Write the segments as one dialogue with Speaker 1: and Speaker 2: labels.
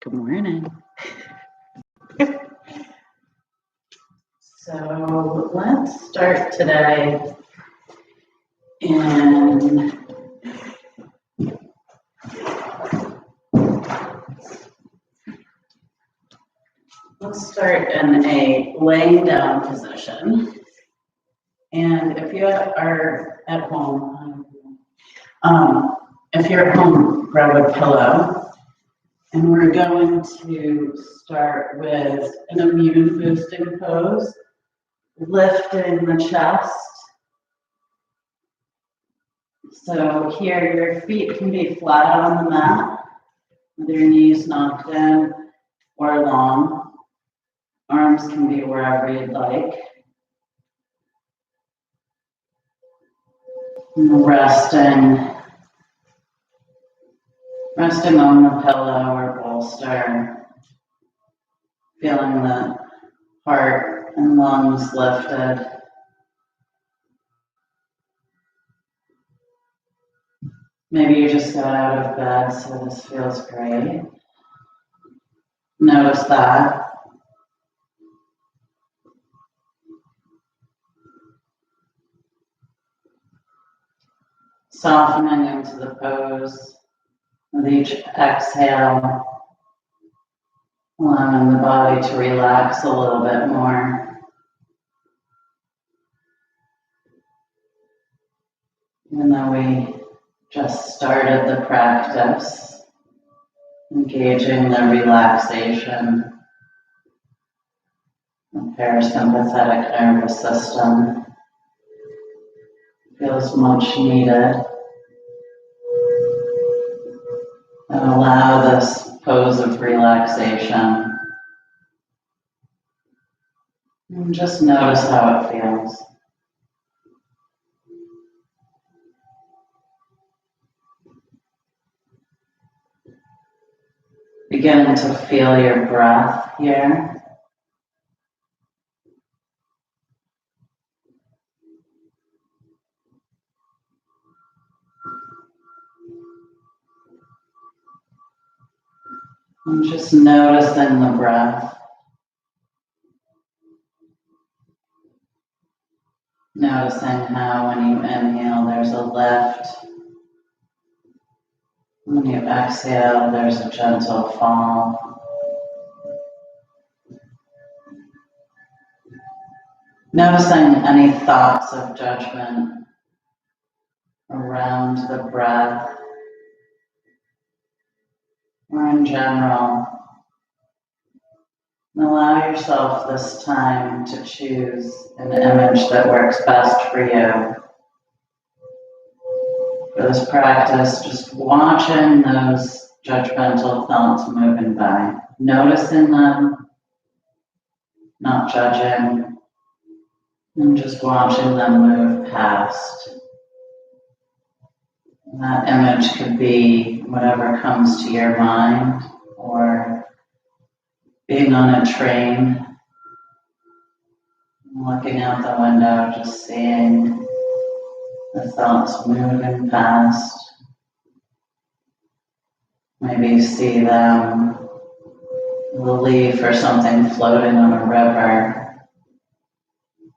Speaker 1: Good morning. So let's start today in a laying down position. And if you are at home, grab a pillow. And we're going to start with an immune boosting pose, lifting the chest. So here your feet can be flat on the mat, with your knees knocked in or long. Arms can be wherever you'd like. And resting on the pillow or bolster, feeling the heart and lungs lifted. Maybe you just got out of bed, so this feels great. Notice that. Softening into the pose with each exhale, allowing the body to relax a little bit more. Even though we just started the practice, engaging the relaxation, the parasympathetic nervous system feels much needed. And allow this pose of relaxation. And just notice how it feels. Begin to feel your breath here. And just noticing the breath. Noticing how when you inhale, there's a lift. When you exhale, there's a gentle fall. Noticing any thoughts of judgment around the breath, or in general. Allow yourself this time to choose an image that works best for you. For this practice, just watching those judgmental thoughts moving by, noticing them, not judging, and just watching them move past. And that image could be whatever comes to your mind, or being on a train, looking out the window, just seeing the thoughts moving past. Maybe you see them, a leaf or something floating on a river,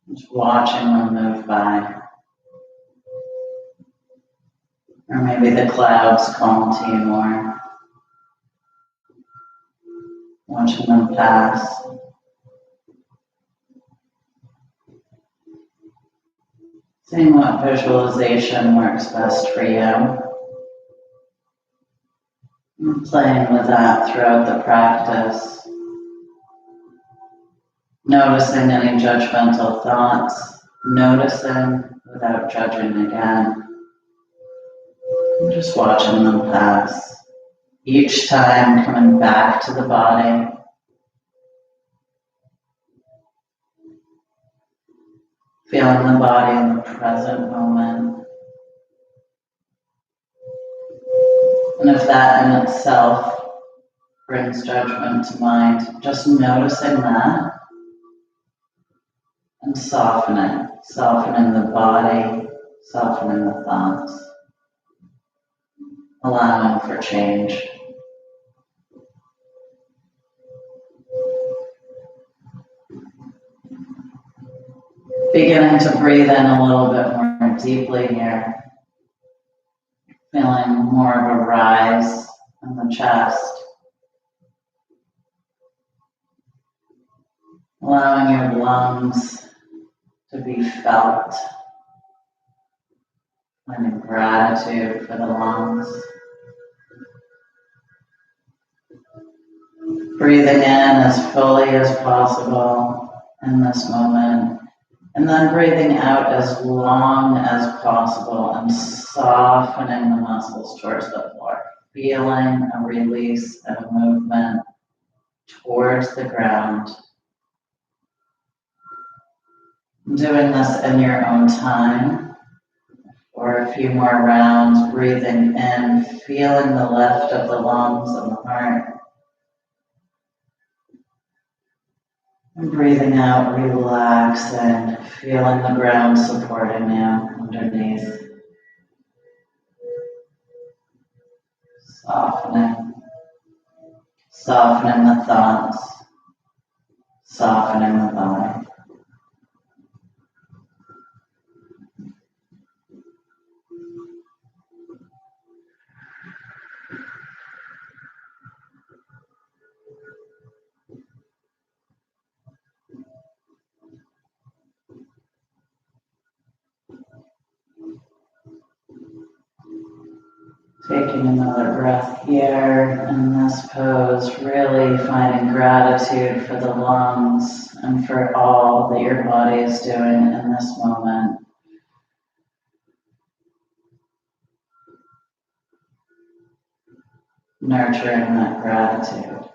Speaker 1: just watching them move by. Or maybe the clouds call to you more, watching them pass. Seeing what visualization works best for you. And playing with that throughout the practice. Noticing any judgmental thoughts, noticing without judging again. And just watching them pass. Each time coming back to the body. Feeling the body in the present moment. And if that in itself brings judgment to mind, just noticing that and softening the body, softening the thoughts, allowing for change. Beginning to breathe in a little bit more deeply here. Feeling more of a rise in the chest. Allowing your lungs to be felt. Finding gratitude for the lungs. Breathing in as fully as possible in this moment. And then breathing out as long as possible and softening the muscles towards the floor. Feeling a release and a movement towards the ground. Doing this in your own time. Or a few more rounds, breathing in, feeling the lift of the lungs and the heart. And breathing out, relaxing, feeling the ground supporting you underneath. Softening. Softening the thoughts. Softening the body. Taking another breath here in this pose, really finding gratitude for the lungs and for all that your body is doing in this moment. Nurturing that gratitude.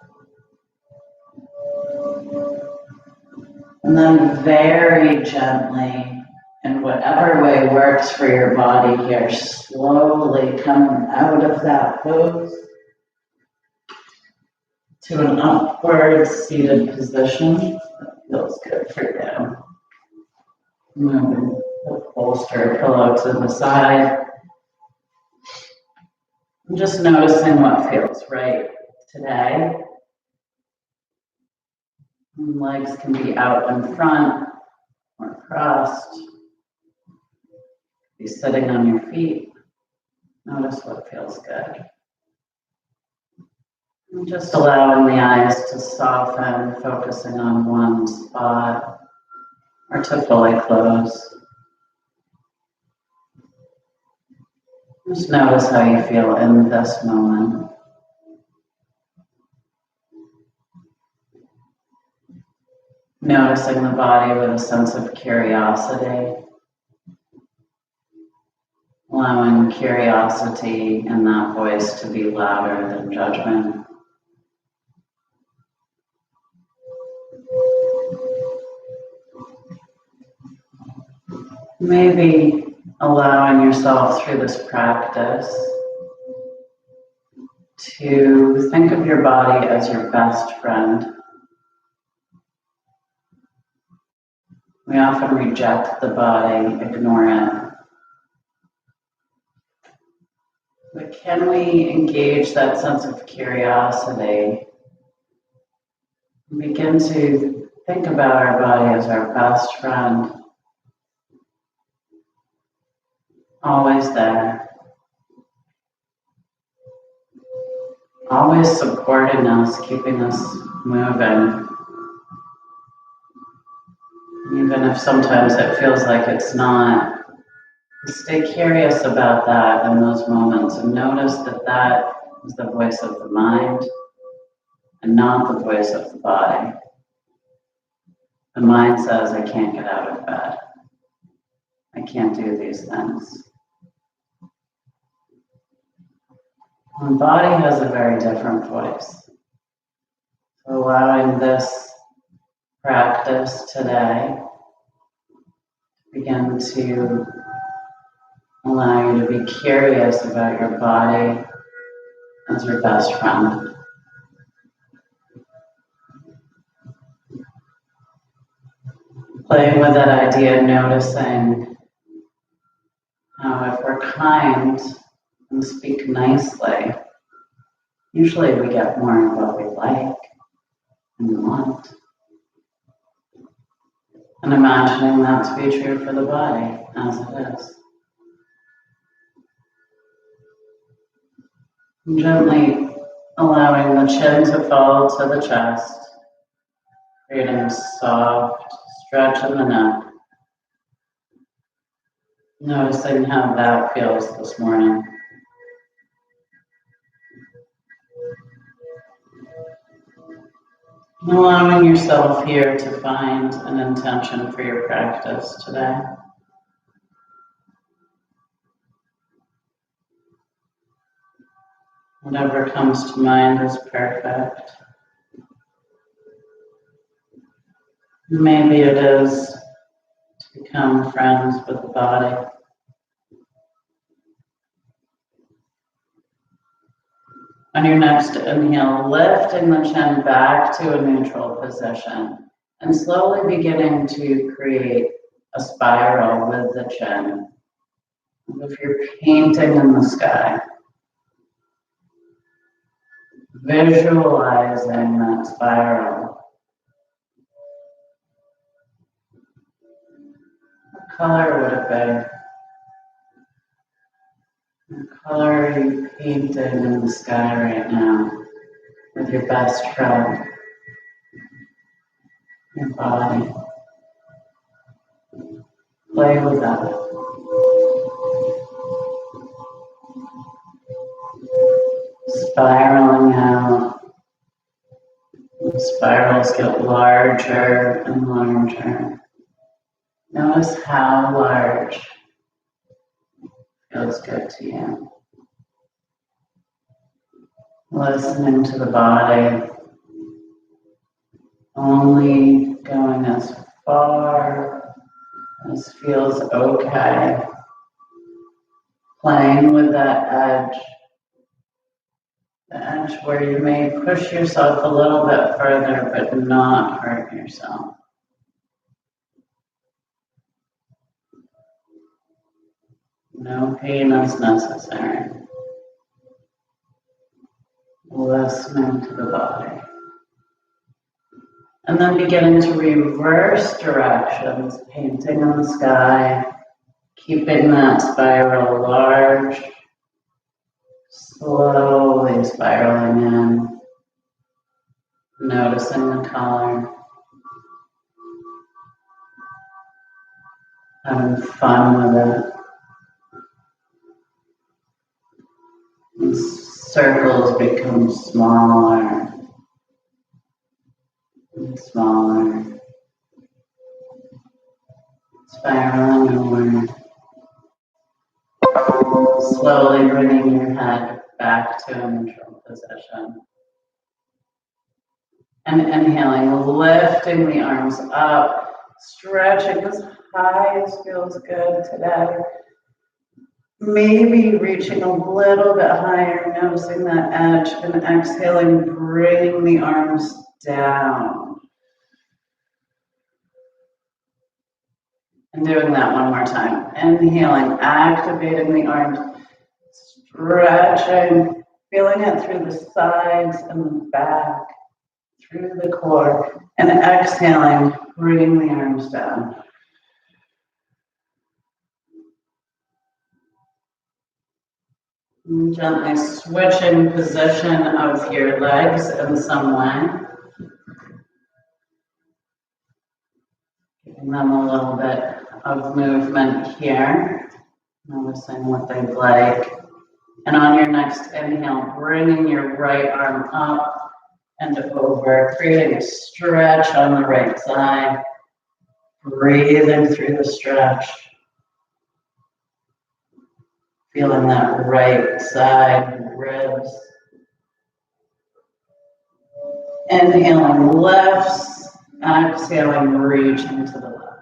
Speaker 1: And then very gently, in whatever way works for your body here, slowly coming out of that pose to an upward seated position that feels good for you. Moving the bolster pillow to the side. I'm just noticing what feels right today. Legs can be out in front or crossed. Be sitting on your feet. Notice what feels good. And just allowing the eyes to soften, focusing on one spot, or to fully close. Just notice how you feel in this moment. Noticing the body with a sense of curiosity. Allowing curiosity in that voice to be louder than judgment. Maybe allowing yourself through this practice to think of your body as your best friend. We often reject the body, ignore it. But can we engage that sense of curiosity and begin to think about our body as our best friend? Always there. Always supporting us, keeping us moving. Even if sometimes it feels like it's not. Stay curious about that in those moments and notice that that is the voice of the mind and not the voice of the body. The mind says, I can't get out of bed. I can't do these things. The body has a very different voice. So allowing this practice today begin to allow you to be curious about your body as your best friend. Playing with that idea, noticing how if we're kind and speak nicely, usually we get more of what we like and want. And imagining that to be true for the body as it is. And gently allowing the chin to fall to the chest, creating a soft stretch in the neck. Noticing how that feels this morning. And allowing yourself here to find an intention for your practice today. Whatever comes to mind is perfect. Maybe it is to become friends with the body. On your next inhale, lifting the chin back to a neutral position and slowly beginning to create a spiral with the chin. As if you're painting in the sky. Visualizing that spiral. What color would it be? What color are you painting in the sky right now with your best friend, your body? Play with that. Spiraling out. The spirals get larger and larger. Notice how large feels good to you. Listening to the body, only going as far as feels okay. Playing with that edge. The edge where you may push yourself a little bit further but not hurt yourself. No pain is necessary. Listening to the body. And then beginning to reverse directions, painting in the sky, keeping that spiral large, slowly spiraling in, noticing the color, having fun with it. And circles become smaller and smaller, spiraling inward. Slowly bringing your head back to a neutral position. And inhaling, lifting the arms up, stretching as high as feels good today. Maybe reaching a little bit higher, noticing that edge, and exhaling, bringing the arms down. And doing that one more time. Inhaling, activating the arms, stretching, feeling it through the sides and the back, through the core, and exhaling, bringing the arms down. And gently switching position of your legs in some way. Giving them a little bit of movement here. Noticing what they'd like. And on your next inhale, bringing your right arm up and over, creating a stretch on the right side. Breathing through the stretch. Feeling that right side ribs. Inhaling lifts, exhaling, reaching to the left.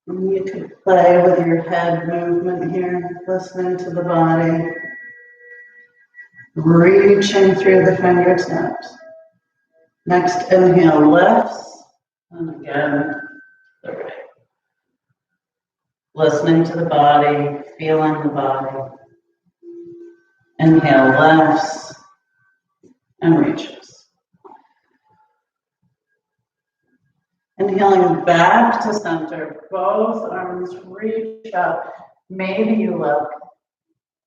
Speaker 1: And you could play with your head movement here, listening to the body. Reaching through the fingertips. Next inhale lifts, and again, the right. Listening to the body, feeling the body. Inhale lifts and reaches. Inhaling back to center, both arms reach up. Maybe you look.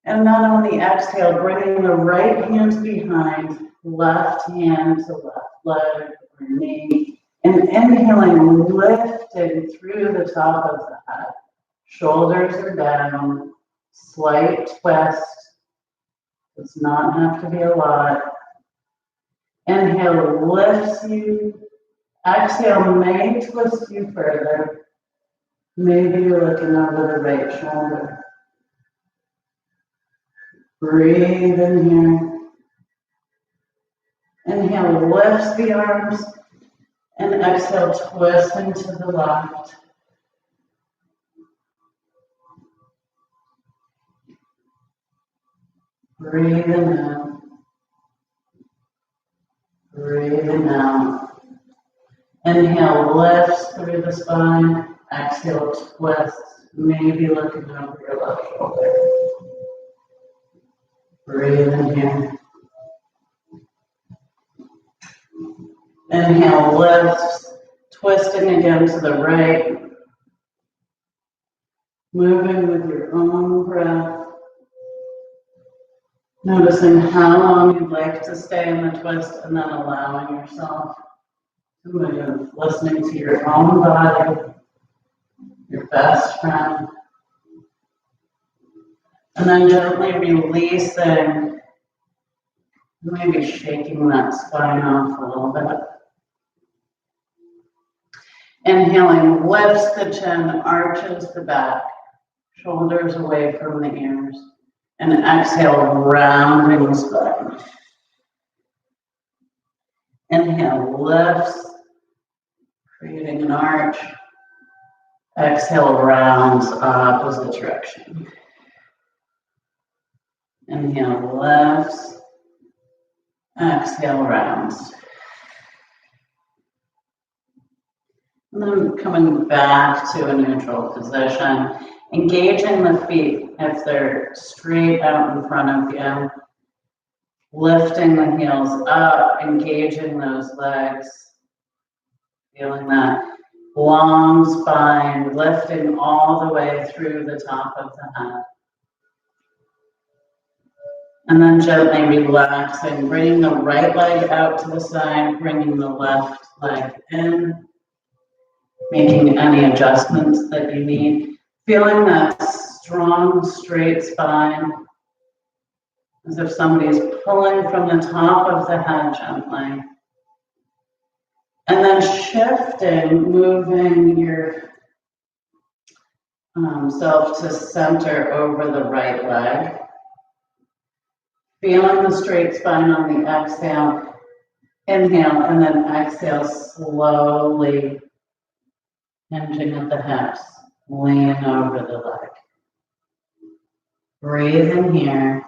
Speaker 1: And then on the exhale, bringing the right hand behind, left hand to left leg or knee. And inhaling, lifting through the top of the head. Shoulders are down, slight twist. Does not have to be a lot. Inhale lifts you. Exhale may twist you further. Maybe you're looking over the right shoulder. Breathe in here. Inhale lifts the arms. And exhale twist into the left. Breathe in out. Breathe in out. Inhale, lifts through the spine. Exhale, twists. Maybe looking over your left shoulder. Breathe in here. Inhale, lifts. Twisting again to the right. Moving with your own breath. Noticing how long you'd like to stay in the twist and then allowing yourself to move, listening to your own body, your best friend. And then gently releasing, maybe shaking that spine off a little bit. Inhaling lifts the chin, arches the back, shoulders away from the ears. And exhale, rounding the spine. Inhale, lifts, creating an arch. Exhale, rounds opposite direction. Inhale, lifts. Exhale, rounds. And then coming back to a neutral position. Engaging the feet if they're straight out in front of you. Lifting the heels up, engaging those legs. Feeling that long spine, lifting all the way through the top of the head. And then gently relaxing, bringing the right leg out to the side, bringing the left leg in. Making any adjustments that you need. Feeling that strong, straight spine, as if somebody's pulling from the top of the head gently. And then shifting, moving your self to center over the right leg. Feeling the straight spine on the exhale. Inhale, and then exhale, slowly hinging at the hips. Lean over the leg. Breathe in here.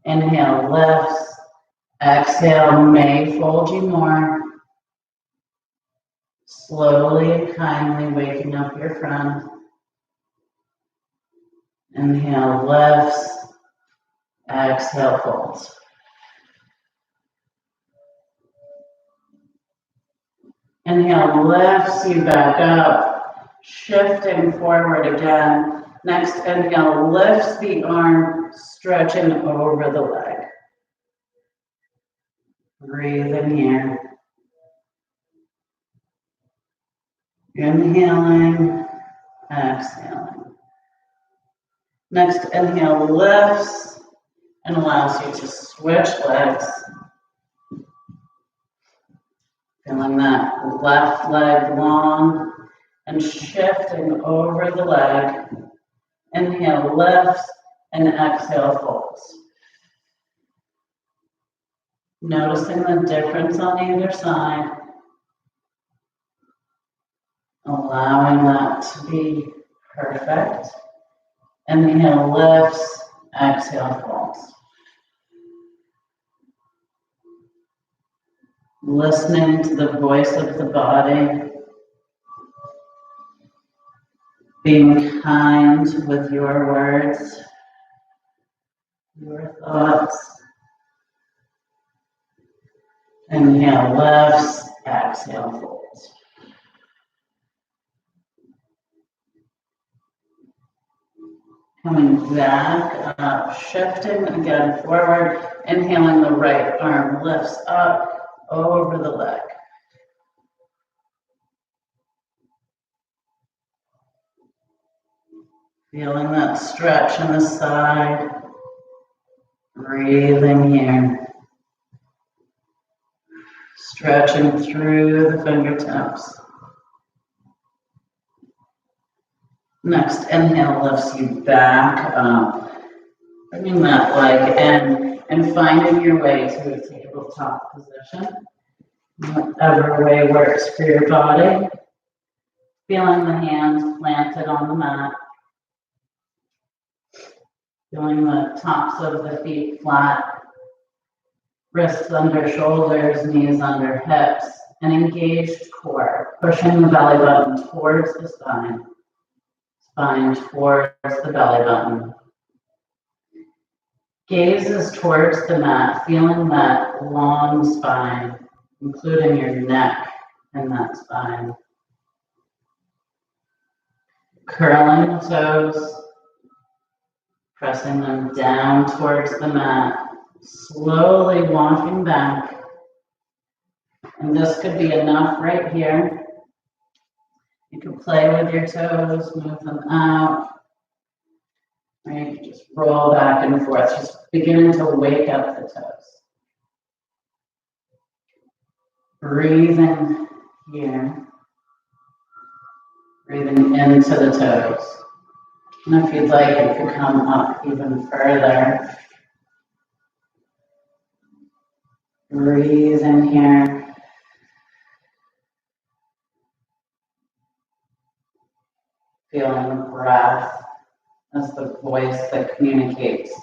Speaker 1: Inhale, lifts. Exhale, may fold you more. Slowly, kindly waking up your friend. Inhale, lifts. Exhale, folds. Inhale, lifts you back up. Shifting forward again. Next inhale, lifts the arm, stretching over the leg. Breathe in here. Inhaling, exhaling. Next inhale, lifts and allows you to switch legs. Feeling that left leg long. And shifting over the leg. Inhale, lifts, and exhale, folds. Noticing the difference on either side. Allowing that to be perfect. Inhale, lifts, exhale, folds. Listening to the voice of the body. Being kind with your words, your thoughts. Inhale, lifts, exhale, folds. Coming back up, shifting again forward, inhaling, the right arm lifts up over the leg. Feeling that stretch in the side, breathing here. Stretching through the fingertips. Next inhale lifts you back up, bringing that leg in and finding your way to a tabletop position. Whatever way works for your body. Feeling the hands planted on the mat. Feeling the tops of the feet flat. Wrists under shoulders, knees under hips, an engaged core, pushing the belly button towards the spine. Spine towards the belly button. Gaze is towards the mat, feeling that long spine, including your neck and that spine. Curling the toes, pressing them down towards the mat, slowly walking back. And this could be enough right here. You can play with your toes, move them out. Right, just roll back and forth, just beginning to wake up the toes. Breathing here. Breathing into the toes. And if you'd like, you could come up even further. Breathe in here. Feeling the breath as the voice that communicates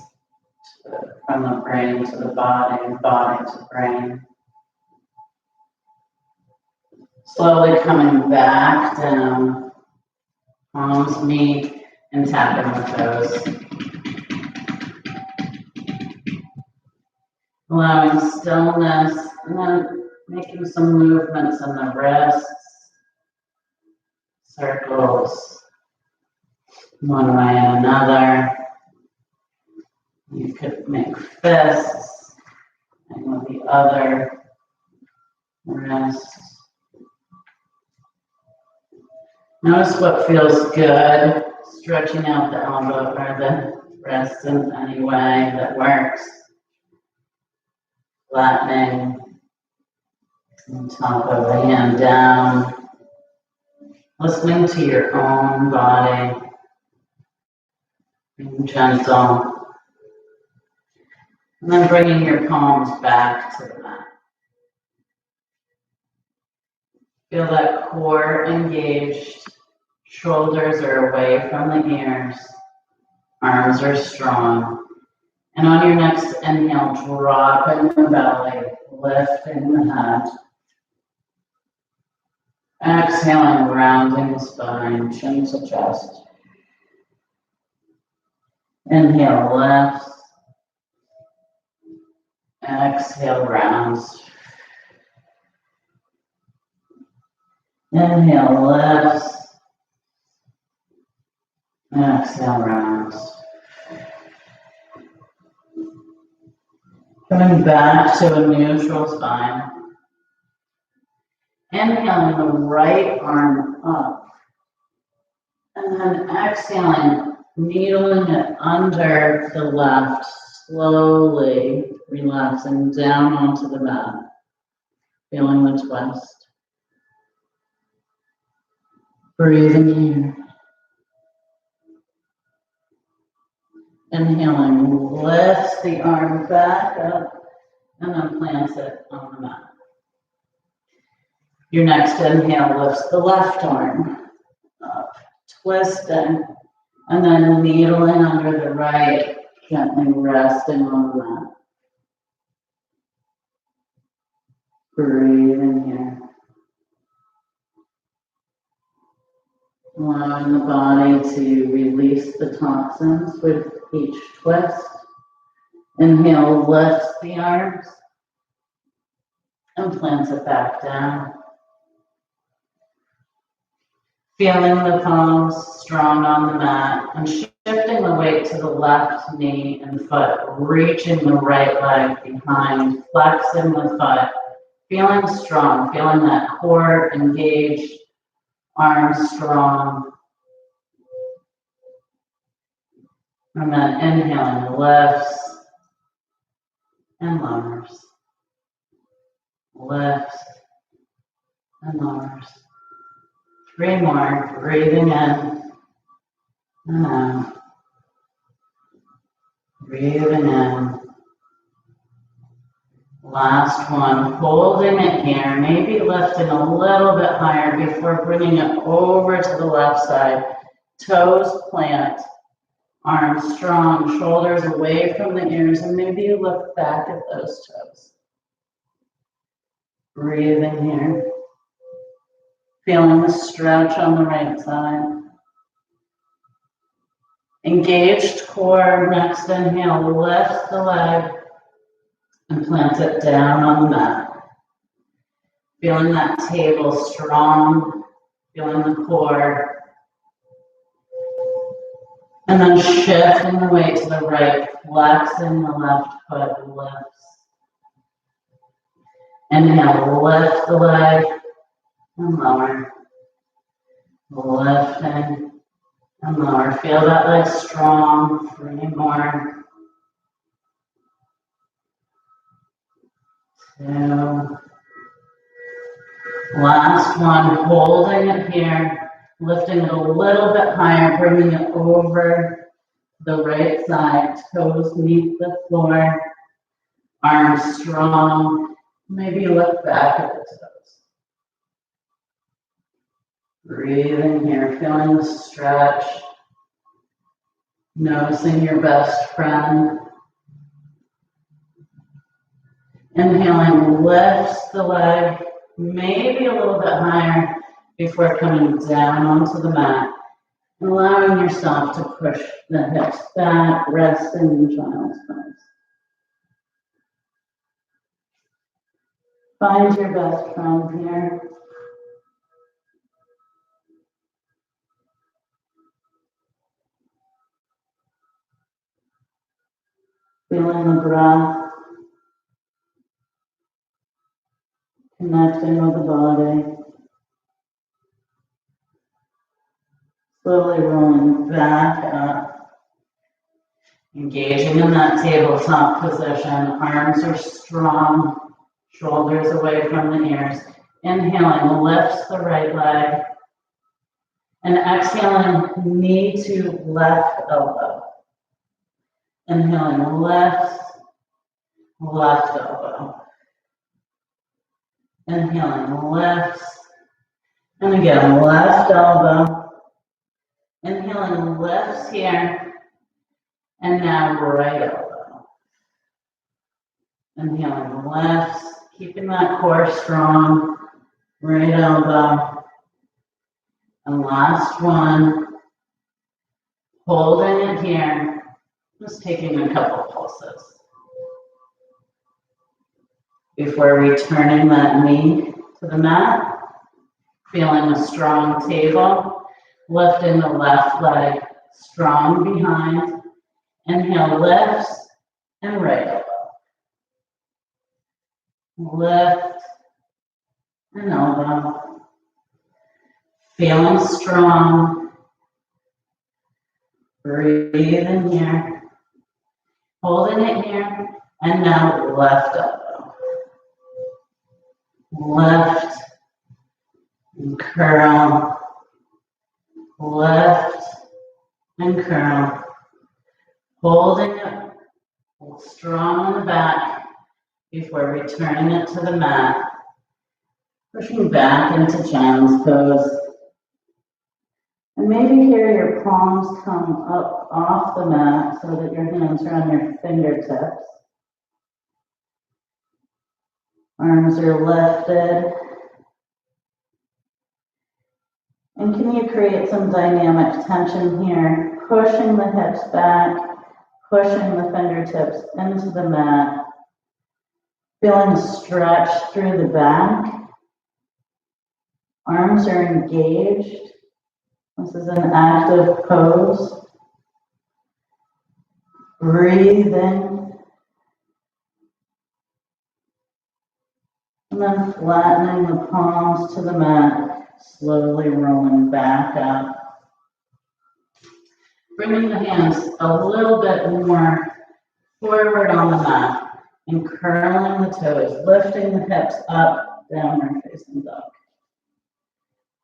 Speaker 1: from the brain to the body, body to brain. Slowly coming back down, palms meet and tapping the toes. Allowing stillness and then making some movements in the wrists, circles, one way and another. You could make fists, and with the other wrist. Notice what feels good, stretching out the elbow or the wrist in any way that works. Flattening the top of the hand down. Listening to your own body. Being gentle. And then bringing your palms back to the mat. Feel that core engaged. Shoulders are away from the ears. Arms are strong. And on your next inhale, drop in the belly, lifting the head. Exhaling, rounding the spine, chin to chest. Inhale, lifts. Exhale, rounds. Inhale, lifts. Exhale, rounds. Coming back to a neutral spine. Inhaling the right arm up. And then exhaling, needling it under the left, slowly relaxing down onto the mat. Feeling the twist. Breathing here. Inhaling, lifts the arm back up and then plants it on the mat. Your next inhale lifts the left arm up, twisting, and then needling under the right, gently resting on the mat. Breathing here. Allowing the body to release the toxins with each twist. Inhale, lifts the arms and plants it back down. Feeling the palms strong on the mat and shifting the weight to the left knee and foot, reaching the right leg behind, flexing the foot, feeling strong, feeling that core engaged, arms strong. And then inhaling, lifts and lowers. Lifts and lowers. 3 more, breathing in and out. Breathing in. Last one, holding it here, maybe lifting a little bit higher before bringing it over to the left side. Toes plant, arms strong, shoulders away from the ears, and maybe you look back at those toes. Breathing here. Feeling the stretch on the right side. Engaged core, next inhale, lift the leg and plant it down on the mat. Feeling that table strong, feeling the core. And then shifting the weight to the right, flexing the left foot, lifts. Inhale, lift the leg and lower. Lifting and lower. Feel that leg strong. 3 more. 2. Last one, holding it here, lifting it a little bit higher, bringing it over the right side, toes meet the floor, arms strong. Maybe look back at the toes. Breathing here, feeling the stretch, noticing your best friend. Inhaling, lifts the leg, maybe a little bit higher before coming down onto the mat, allowing yourself to push the hips back, resting in child's pose. Find your best friend here. Feeling the breath, connecting with the body. Slowly rolling back up. Engaging in that tabletop position. Arms are strong, shoulders away from the ears. Inhaling, lifts the right leg. And exhaling, knee to left elbow. Inhaling, left elbow. Inhaling, left. And again, left elbow. Inhaling, lifts here. And now right elbow. Inhaling, lifts. Keeping that core strong. Right elbow. And last one. Holding it here. Just taking a couple pulses. Before returning that knee to the mat. Feeling a strong table. Lifting the left leg strong behind. Inhale, lifts and right elbow. Lift and elbow. Feeling strong. Breathe in here. Holding it here. And now left elbow. Lift and curl. Lift and curl. Holding it strong on the back before returning it to the mat. Pushing back into child's pose. And maybe here your palms come up off the mat so that your hands are on your fingertips. Arms are lifted. And can you create some dynamic tension here? Pushing the hips back, pushing the fingertips into the mat. Feeling a stretch through the back. Arms are engaged. This is an active pose. Breathe in. And then flattening the palms to the mat, slowly rolling back up. Bringing the hands a little bit more forward on the mat and curling the toes, lifting the hips up, downward facing dog.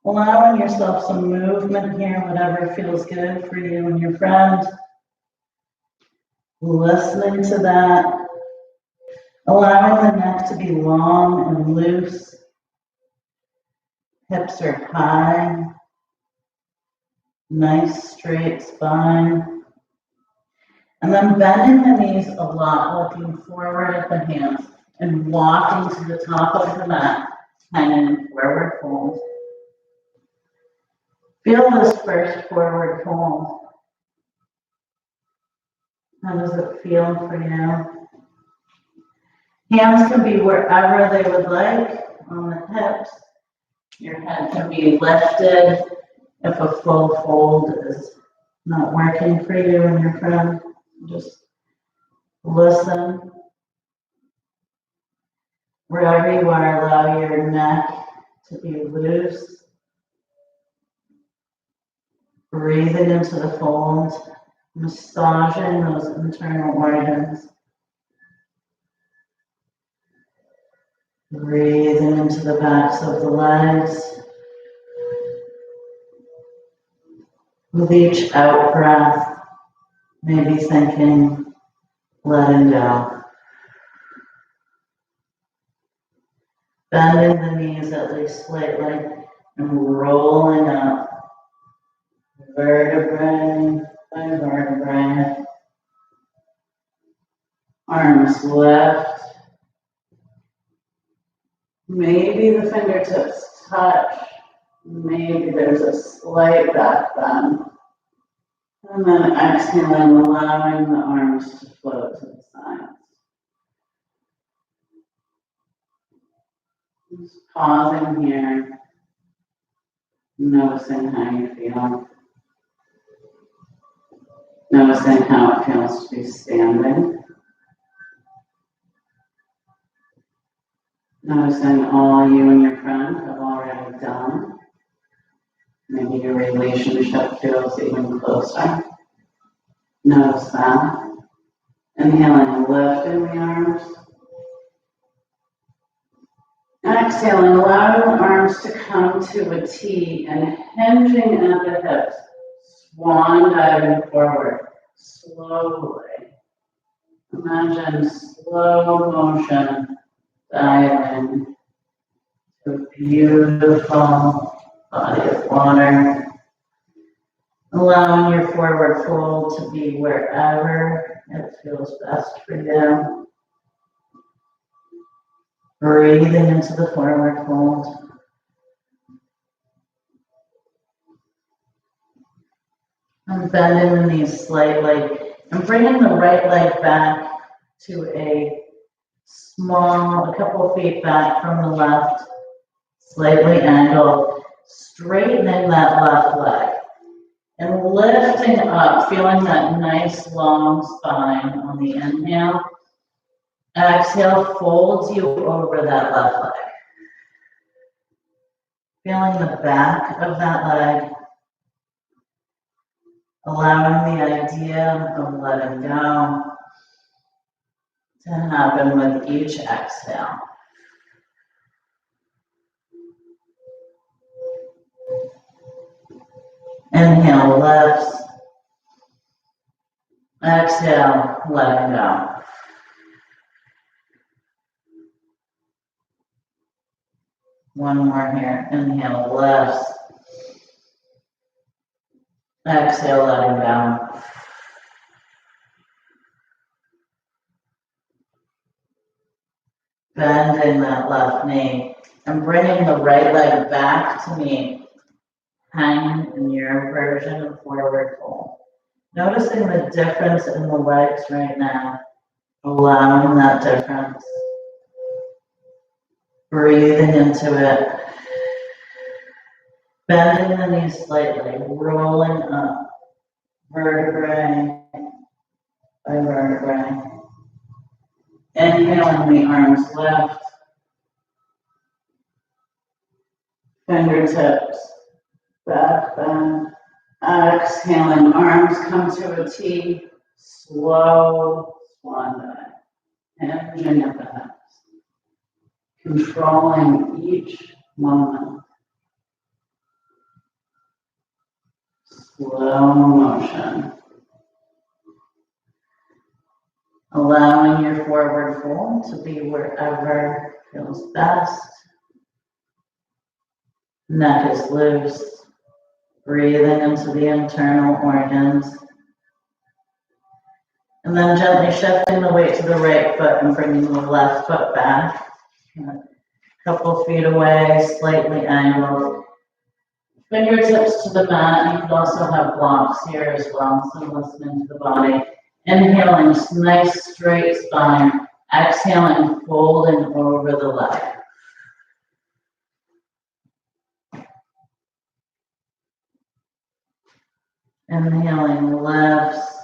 Speaker 1: Allowing yourself some movement here, whatever feels good for you and your friend. Listening to that. Allowing the neck to be long and loose. Hips are high. Nice straight spine. And then bending the knees a lot, looking forward at the hands and walking to the top of the mat, hanging forward fold. Feel this first forward fold. How does it feel for you? Hands can be wherever they would like, on the hips. Your head can be lifted if a full fold is not working for you and your friend. Just listen. Wherever you are, allow your neck to be loose. Breathing into the fold, massaging those internal organs. Breathing into the backs of the legs. With each out breath, maybe thinking, letting go. Bending the knees at least slightly and rolling up. Vertebrae by vertebrae. Arms lift. Maybe the fingertips touch. Maybe there's a slight back bend. And then exhaling, allowing the arms to float to the sides. Just pausing here. Noticing how you feel. Noticing how it feels to be standing. Noticing all you and your friend have already done. Maybe your relationship feels even closer. Notice that. Inhaling, lifting the arms. Exhaling, allowing the arms to come to a T and hinging at the hips. Swan diving forward, slowly. Imagine slow motion diving to a beautiful body of water. Allowing your forward fold to be wherever it feels best for you. Breathing into the forward fold. And bending the knees slightly and bringing the right leg back to a couple feet back from the left, slightly angled, straightening that left leg and lifting up, feeling that nice long spine on the inhale. Exhale, folds you over that left leg. Feeling the back of that leg. Allowing the idea of letting go to happen with each exhale. Inhale, lifts. Exhale, letting go. One more here. Inhale, lifts. Exhale, letting go. Bending that left knee and bringing the right leg back to meet. Hanging in your version of forward fold. Noticing the difference in the legs right now. Allowing that difference. Breathing into it. Bending the knees slightly, rolling up. Vertebrae by vertebrae. Inhaling, the arms lift, fingertips back bend. Exhaling, arms come to a T, slow swan dive, hinging at the hips, controlling each moment. Slow motion. Allowing your forward fold to be wherever feels best. Neck is loose. Breathing into the internal organs. And then gently shifting the weight to the right foot and bringing the left foot back. A couple feet away, slightly angled. Fingertips to the mat. You could also have blocks here as well, so listening to the body. Inhaling, nice straight spine. Exhaling, folding over the leg. Inhaling, lifts.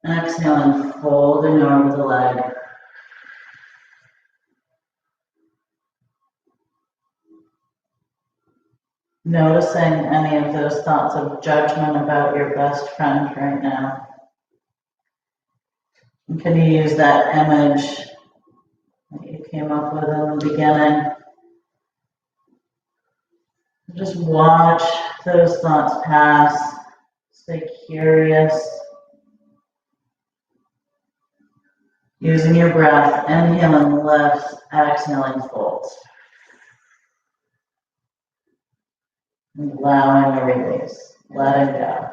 Speaker 1: Exhaling, folding over the leg. Noticing any of those thoughts of judgment about your best friend right now. And can you use that image that you came up with in the beginning? Just watch those thoughts pass. Stay curious. Using your breath, inhaling lifts, exhaling folds. And allowing a release, letting go.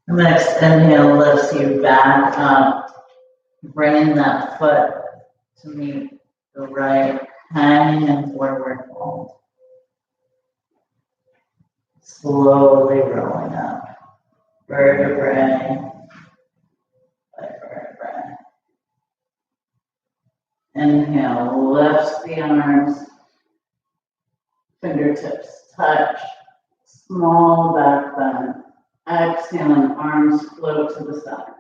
Speaker 1: The next inhale lifts you back up, bringing that foot to meet the right, hanging and forward fold. Slowly rolling up, vertebrae by vertebrae. Inhale, lifts the arms, fingertips touch, small back bend. Exhaling, arms float to the sides.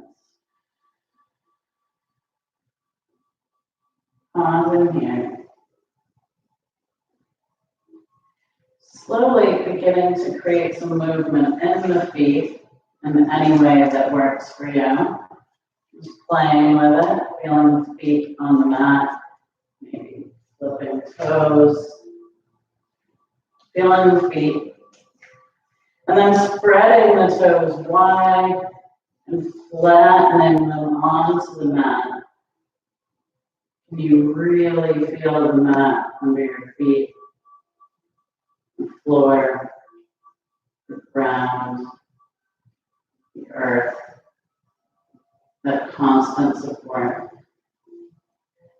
Speaker 1: Pausing here. Slowly beginning to create some movement in the feet in any way that works for you. Just playing with it, feeling the feet on the mat, maybe flipping toes, feeling the feet. And then spreading the toes wide and flattening them onto the mat. Can you really feel the mat under your feet, the floor, the ground, the earth, that constant support.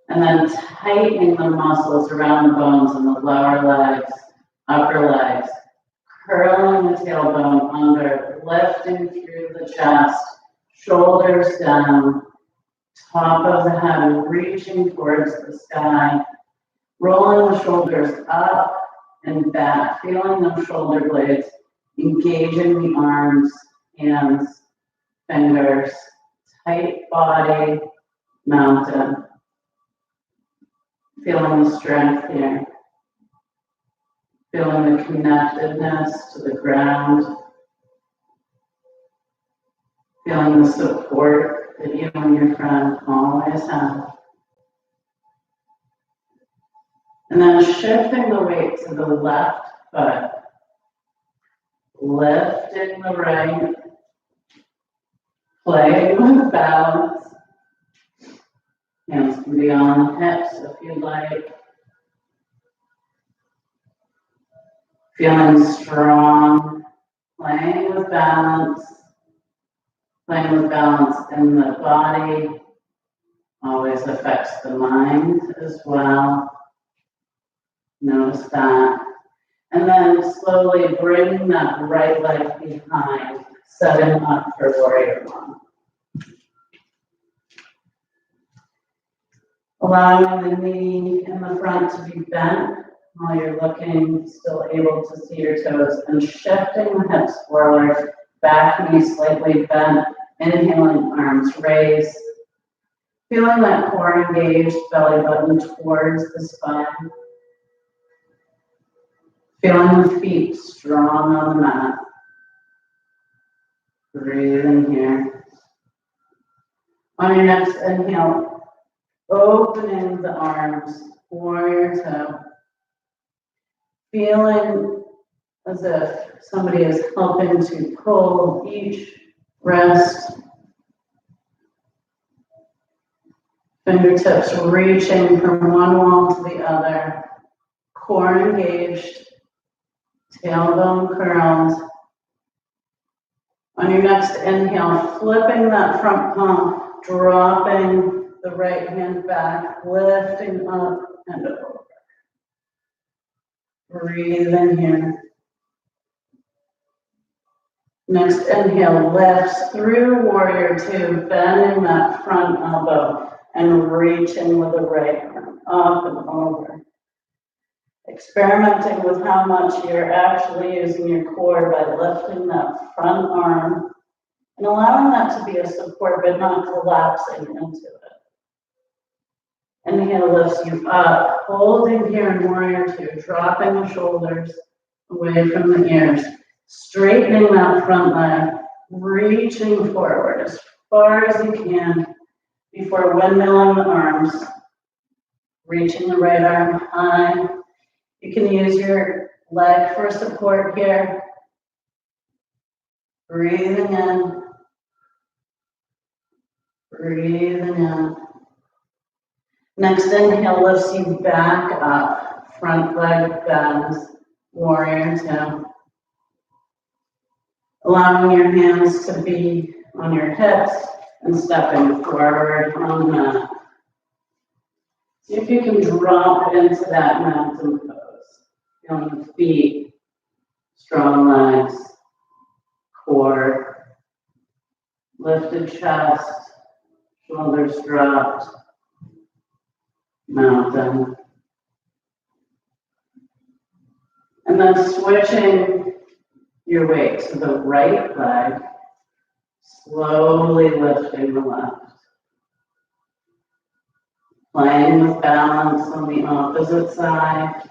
Speaker 1: And then tightening the muscles around the bones in the lower legs, upper legs, curling the tailbone under, lifting through the chest, shoulders down, top of the head reaching towards the sky, rolling the shoulders up and back, feeling those shoulder blades, engaging the arms, hands, fingers, tight body, mountain. Feeling the strength here. Feeling the connectedness to the ground. Feeling the support that you and your friend always have. And then shifting the weight to the left foot. Lifting the right. Playing with balance. Hands can be on the hips if you like. Feeling strong, playing with balance in the body always affects the mind as well. Notice that. And then slowly bring that right leg behind, setting up for warrior one. Allowing the knee in the front to be bent, while you're looking, still able to see your toes, and shifting the hips forward, back knee slightly bent, inhaling, arms raised. Feeling that core engaged, belly button towards the spine. Feeling the feet strong on the mat. Breathing here. On your next inhale, opening the arms, warrior toe. Feeling as if somebody is helping to pull each wrist. Fingertips reaching from one wall to the other. Core engaged. Tailbone curled. On your next inhale, flipping that front palm, dropping the right hand back, lifting up and over. Breathe in here. Next inhale, lifts through warrior two, bending that front elbow and reaching with the right arm up and over. Experimenting with how much you're actually using your core by lifting that front arm and allowing that to be a support but not collapsing into it. Inhale lifts you up, holding here in warrior two, dropping the shoulders away from the ears, straightening that front leg, reaching forward as far as you can before windmilling the arms, reaching the right arm high. You can use your leg for support here. Breathing in. Breathing out. Next inhale lifts you back up. Front leg bends. Warrior two. Allowing your hands to be on your hips and stepping forward on the mat. See if you can drop into that mountain pose. Feeling the feet, strong legs, core, lifted chest, shoulders dropped, mountain. And then switching your weight to the right leg, slowly lifting the left. Playing with balance on the opposite side,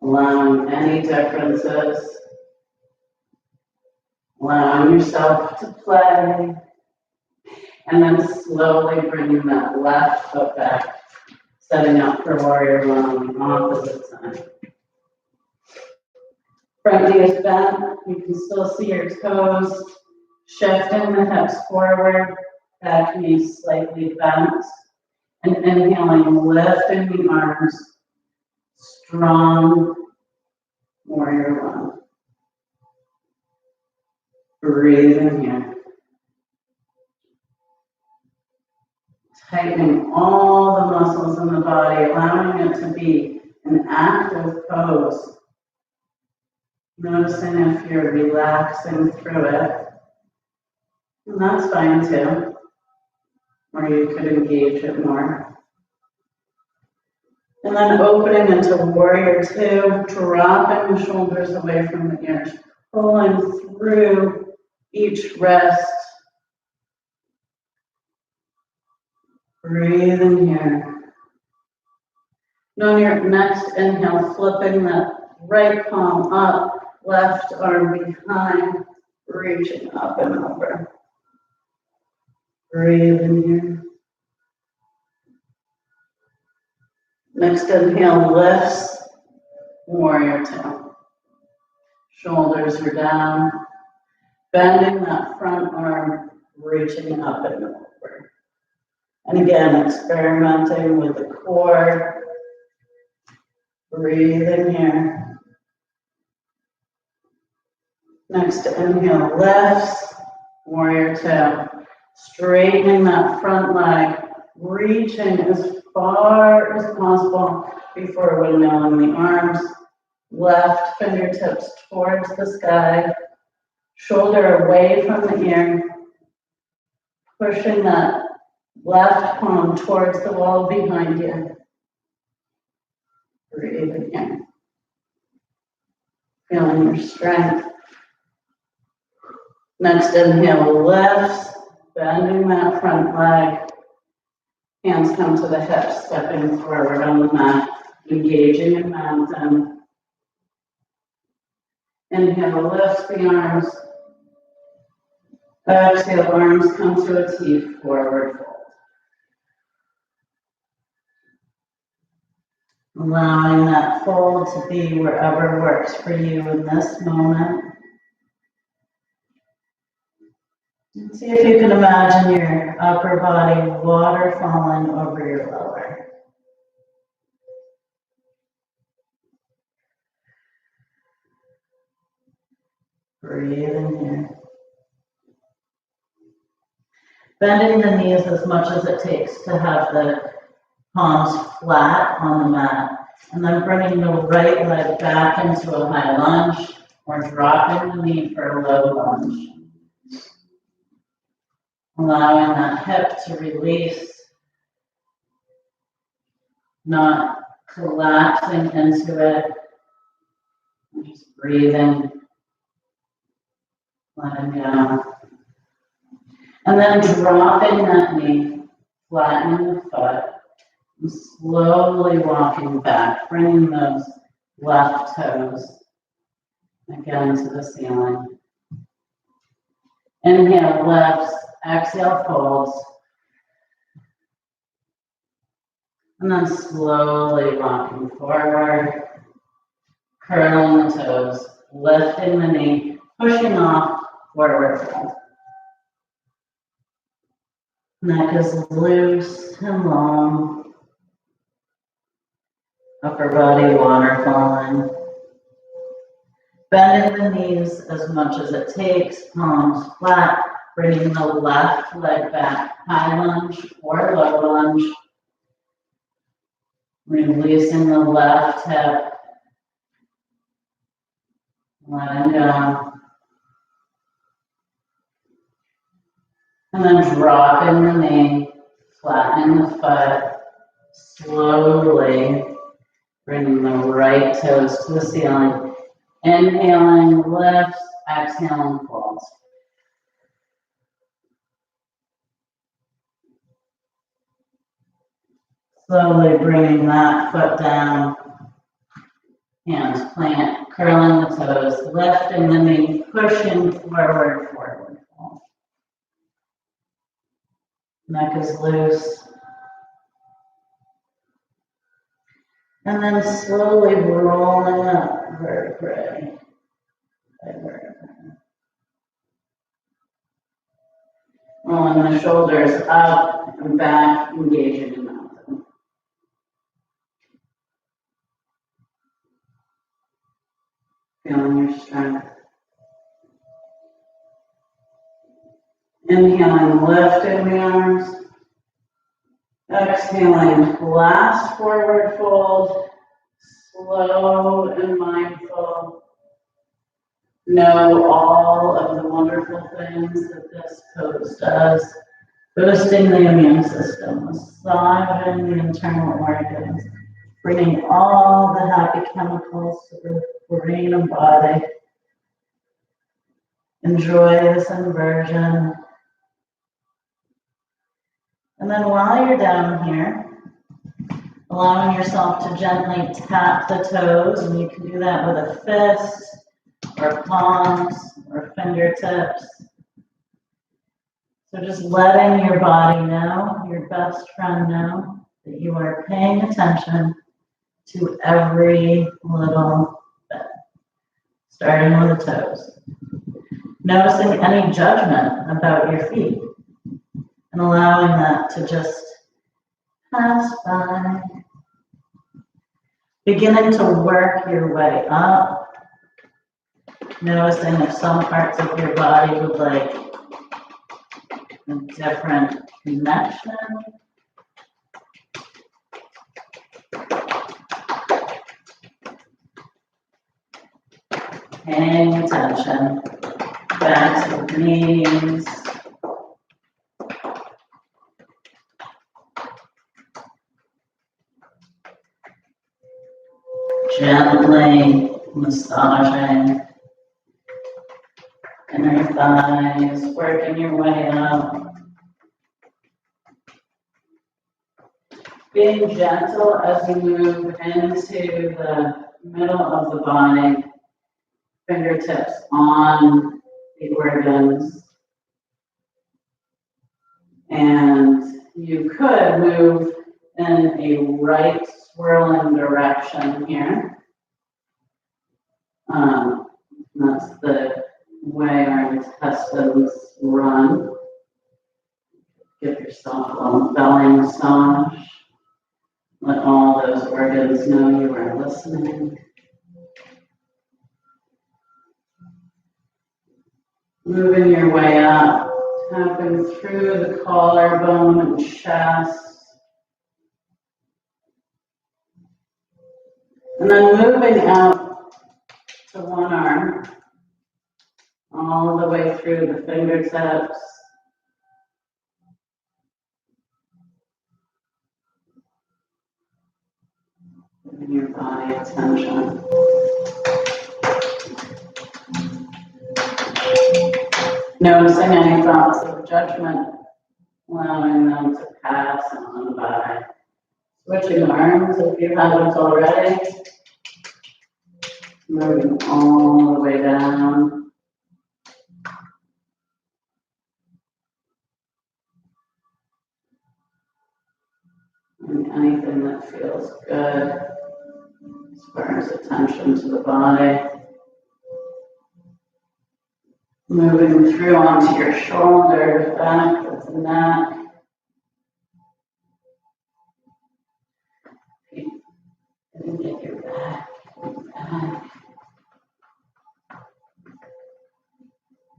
Speaker 1: allowing any differences, allowing yourself to play, and then slowly bringing that left foot back, setting up for warrior one on the opposite side. Front knee is bent, you can still see your toes, shifting the hips forward, back knee slightly bent, and inhaling, lifting the arms, strong warrior one. Breathing here. Tightening all the muscles in the body, allowing it to be an active pose. Noticing if you're relaxing through it. And that's fine too. Or you could engage it more. And then opening into warrior two, dropping the shoulders away from the ears, pulling through each wrist. Breathing here. And on your next inhale, flipping that right palm up, left arm behind, reaching up and over. Breathing here. Next inhale lifts, warrior two. Shoulders are down, bending that front arm, reaching up and over. And again, experimenting with the core. Breathing here. Next inhale lifts, warrior two. Straightening that front leg, reaching as far as possible before windmilling the arms. Left fingertips towards the sky, shoulder away from the ear, pushing that left palm towards the wall behind you. Breathing. Feeling your strength. Next inhale, lifts, bending that front leg. Hands come to the hips, stepping forward on the mat, engaging in mountain. Inhale, lift the arms. Exhale, arms come to a T, forward fold. Allowing that fold to be wherever works for you in this moment. And see if you can imagine your upper body waterfalling over your lower. Breathe in here. Bending the knees as much as it takes to have the palms flat on the mat. And then bringing the right leg back into a high lunge or dropping the knee for a low lunge. Allowing that hip to release, not collapsing into it. And just breathing, letting go. And then dropping that knee, flattening the foot, and slowly walking back, bringing those left toes again to the ceiling. Inhale, lifts, exhale, folds. And then slowly walking forward, curling the toes, lifting the knee, pushing off, forward fold. Neck is loose and long. Upper body waterfalling. Bending the knees as much as it takes, palms flat, bringing the left leg back, high lunge or low lunge. Releasing the left hip. Letting go. And then dropping the knee, flattening the foot, slowly bringing the right toes to the ceiling. Inhaling, lifts, exhaling, folds. Slowly bringing that foot down, hands plant, curling the toes, lifting the knee, pushing forward, forward fold. Neck is loose. And then slowly rolling up vertebrae by vertebrae. Rolling the shoulders up and back, engaging in mountain. Feeling your strength. Inhaling, lifting the arms. Exhaling, last forward fold, slow and mindful. Know all of the wonderful things that this pose does, boosting the immune system, massaging the internal organs, bringing all the happy chemicals to the brain and body. Enjoy this inversion. And then while you're down here, allowing yourself to gently tap the toes, and you can do that with a fist, or palms, or fingertips. So just letting your body know, your best friend know, that you are paying attention to every little bit, starting with the toes. Noticing any judgment about your feet, and allowing that to just pass by. Beginning to work your way up. Noticing if some parts of your body would like a different connection. Paying attention back to the knees. Gently Massaging inner thighs, working your way up. Being gentle as you move into the middle of the body, fingertips on the organs. And you could move in a right swirling direction here. That's the way our intestines run. Give yourself a little belly massage. Let all those organs know you are listening. Moving your way up, tapping through the collarbone and chest. And then moving out to one arm, all the way through the fingertips. Giving your body attention. Noticing any thoughts of judgment, allowing them to pass on by. Switching arms if you haven't already. Moving all the way down. And anything that feels good as far as attention to the body. Moving through onto your shoulders, back of the neck. And get your back,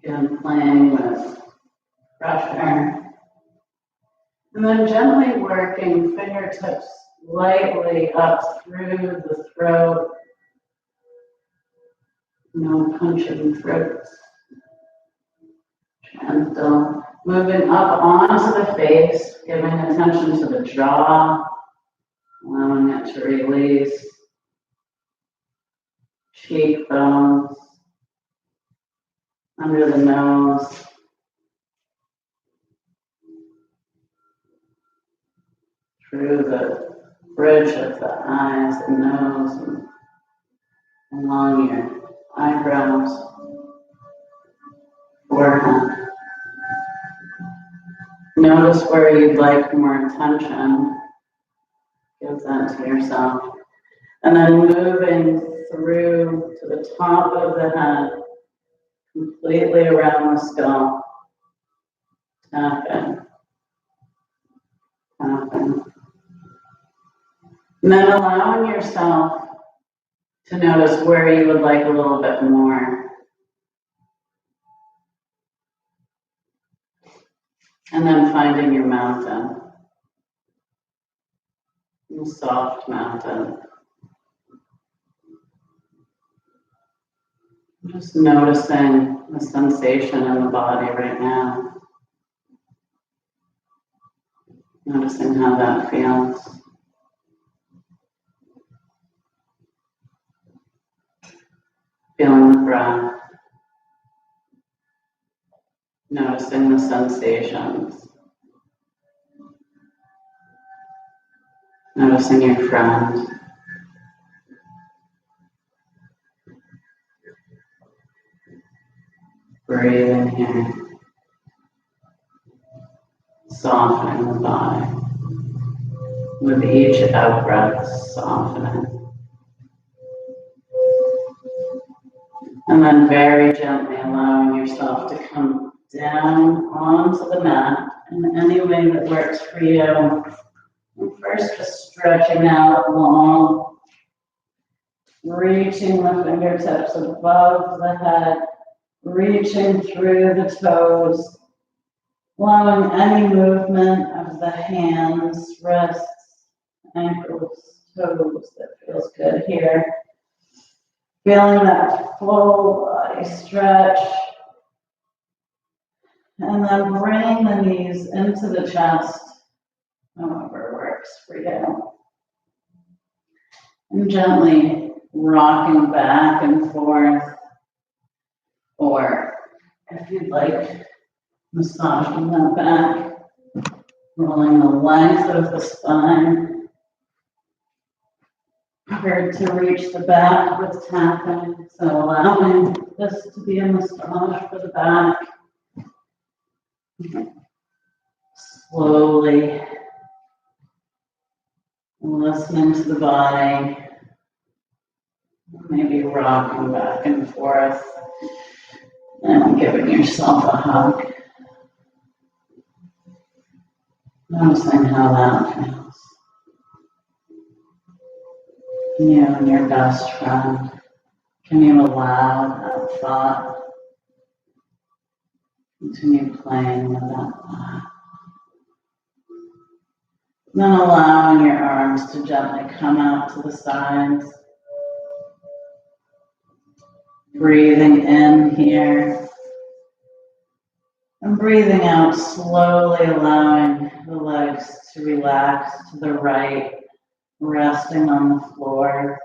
Speaker 1: Again, playing with pressure. And then gently working fingertips lightly up through the throat. No punching throats. Gentle. Moving up onto the face, giving attention to the jaw, allowing it to release. Cheekbones, under the nose. Through the bridge of the eyes and nose and along your eyebrows, forehead. Notice where you'd like more attention. Give that to yourself. And then moving through to the top of the head, completely around the skull. Tapping. Tapping. And then allowing yourself to notice where you would like a little bit more. And then finding your mountain. A soft mountain. Just noticing the sensation in the body right now. Noticing how that feels. Feeling the breath. Noticing the sensations. Noticing your friend. Breathing here. Softening the body. With each out breath, softening. And then very gently allowing yourself to come down onto the mat in any way that works for you. And first just stretching out long, reaching the fingertips above the head, reaching through the toes, allowing any movement of the hands, wrists, ankles, toes that feels good here. Feeling that full body stretch. And then bringing the knees into the chest, however works for you. And gently rocking back and forth, or if you'd like, massaging that back, rolling the length of the spine. Prepared to reach the back with tapping, so allowing this to be a massage for the back. Slowly listening to the body, maybe rocking back and forth, and giving yourself a hug. Noticing how that feels. You and your best friend, can you allow that thought? Continue playing with that thought. Then allowing your arms to gently come out to the sides. Breathing in here. And breathing out, slowly allowing the legs to relax to the right, resting on the floor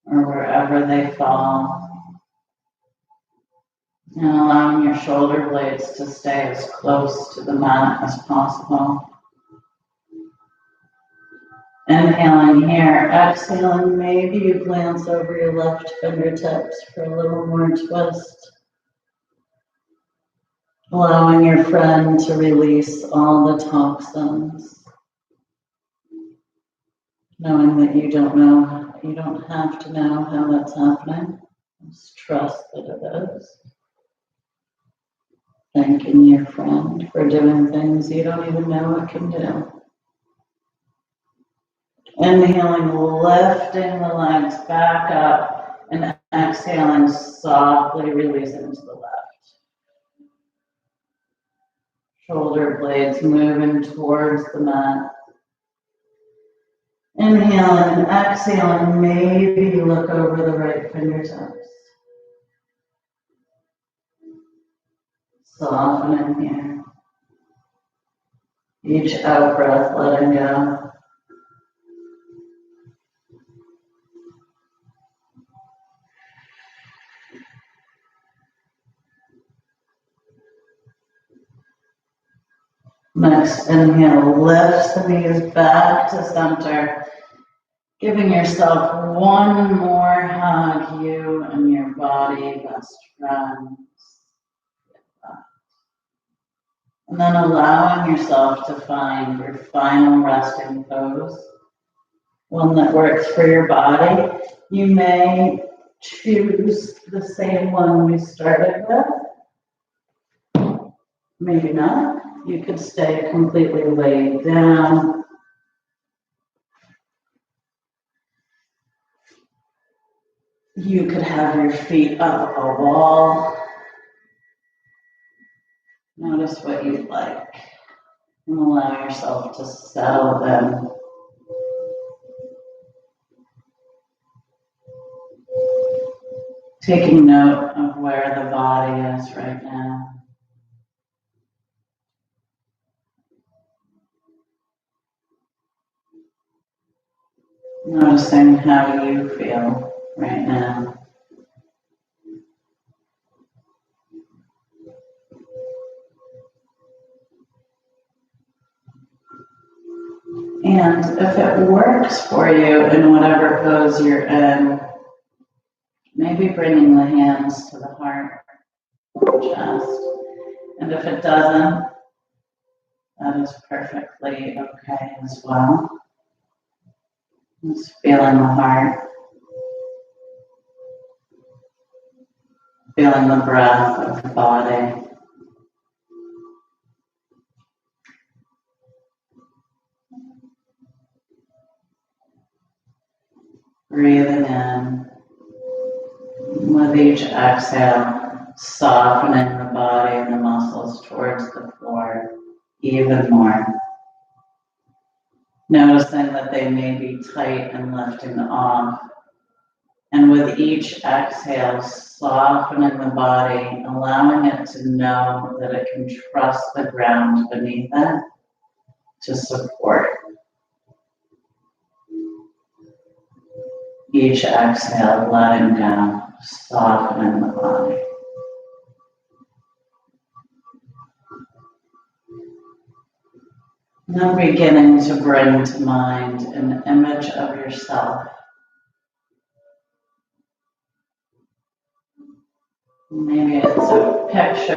Speaker 1: or wherever they fall. And allowing your shoulder blades to stay as close to the mat as possible. Inhaling here, exhaling, maybe you glance over your left fingertips for a little more twist. Allowing your friend to release all the toxins. Knowing that you don't have to know how that's happening. Just trust that it is. Thanking your friend for doing things you don't even know it can do. Inhaling, lifting the legs back up, and exhaling, softly releasing to the left. Shoulder blades moving towards the mat. Inhaling and exhaling, maybe look over the right fingertips. Softening here. Each out breath, letting go. Next inhale, lift the knees back to center. Giving yourself one more hug, you and your body, best friends. And then allowing yourself to find your final resting pose, one that works for your body. You may choose the same one we started with. Maybe not. You could stay completely laid down. You could have your feet up a wall. Notice what you'd like. And allow yourself to settle in. Taking note of where the body is right now. Noticing how you feel right now. And if it works for you in whatever pose you're in, maybe bringing the hands to the heart, chest. And if it doesn't, that is perfectly okay as well. Just feeling the heart, feeling the breath of the body. Breathing in. With each exhale, softening the body and the muscles towards the floor even more. Noticing that they may be tight and lifting off. And with each exhale, softening the body, allowing it to know that it can trust the ground beneath it to support. Each exhale, letting go, softening the body. And then beginning to bring to mind an image of yourself. Maybe it's a picture